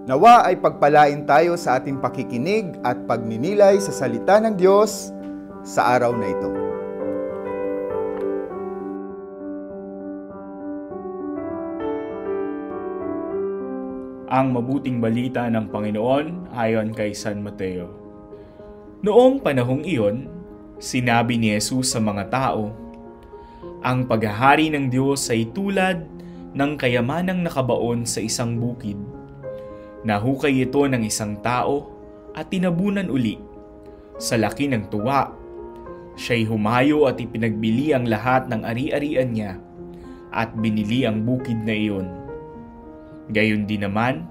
Nawa ay pagpalain tayo sa ating pakikinig at pagninilay sa salita ng Diyos sa araw na ito. Ang mabuting balita ng Panginoon ayon kay San Mateo. Noong panahong iyon, sinabi ni Jesus sa mga tao, "Ang paghahari ng Diyos ay tulad ng kayamanang nakabaon sa isang bukid. Nahukay ito ng isang tao at tinabunan uli. Sa laki ng tuwa, siya'y humayo at ipinagbili ang lahat ng ari-arian niya at binili ang bukid na iyon. Gayon din naman,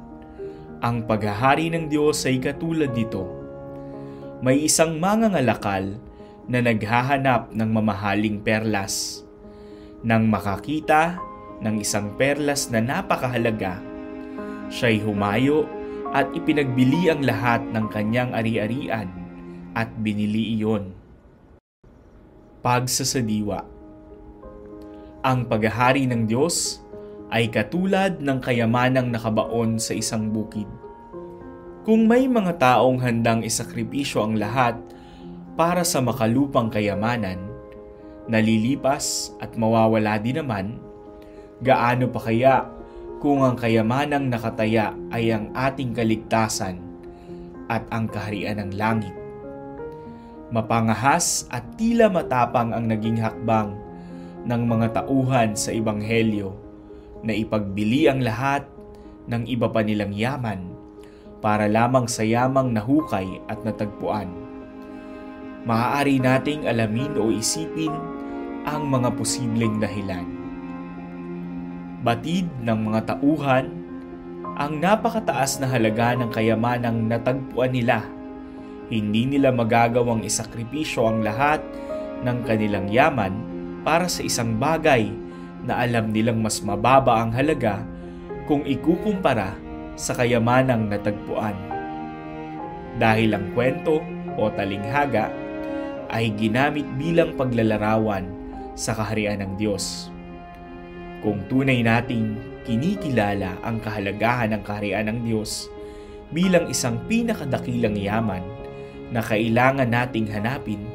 ang paghahari ng Diyos ay katulad nito. May isang mangangalakal na naghahanap ng mamahaling perlas. Nang makakita ng isang perlas na napakahalaga, siya'y humayo at ipinagbili ang lahat ng kanyang ari-arian at binili iyon." Pagsasadiwa. Ang paghahari ng Diyos ay katulad ng kayamanang nakabaon sa isang bukid. Kung may mga taong handang isakripisyo ang lahat para sa makalupang kayamanan, nalilipas at mawawala din naman, gaano pa kaya kung ang kayamanang nakataya ay ang ating kaligtasan at ang kaharian ng langit? Mapangahas at tila matapang ang naging hakbang ng mga tauhan sa Ebanghelyo na ipagbili ang lahat ng iba pa nilang yaman para lamang sa yamang nahukay at natagpuan. Maaari nating alamin o isipin ang mga posibleng dahilan. Batid ng mga tauhan, ang napakataas na halaga ng kayamanang natagpuan nila. Hindi nila magagawang isakripisyo ang lahat ng kanilang yaman para sa isang bagay na alam nilang mas mababa ang halaga kung ikukumpara sa kayamanang natagpuan. Dahil ang kwento o talinghaga ay ginamit bilang paglalarawan sa kaharian ng Diyos. Kung tunay nating kinikilala ang kahalagahan ng kaharian ng Diyos bilang isang pinakadakilang yaman na kailangan nating hanapin,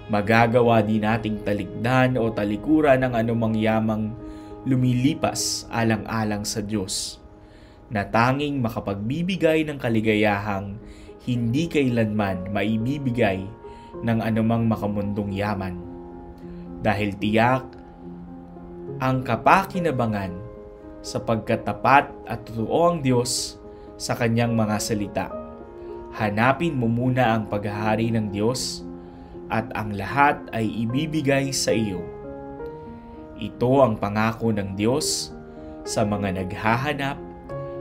magagawa din nating talikdan o talikuran ng anumang yamang lumilipas alang-alang sa Diyos, na tanging makapagbibigay ng kaligayahang hindi kailanman maibibigay ng anumang makamundong yaman. Dahil tiyak ang kapakinabangan sapagkat tapat at totoo ang Diyos sa kanyang mga salita. Hanapin mo muna ang paghahari ng Diyos at ang lahat ay ibibigay sa iyo. Ito ang pangako ng Diyos sa mga naghahanap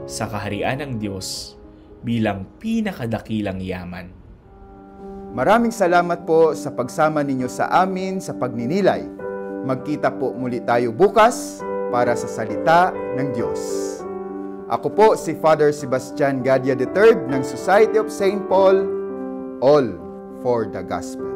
sa kaharian ng Diyos bilang pinakadakilang yaman. Maraming salamat po sa pagsama ninyo sa amin sa pagninilay. Magkita po muli tayo bukas para sa salita ng Diyos. Ako po si Father Sebastian Gadia III ng Society of St. Paul, all for the Gospel.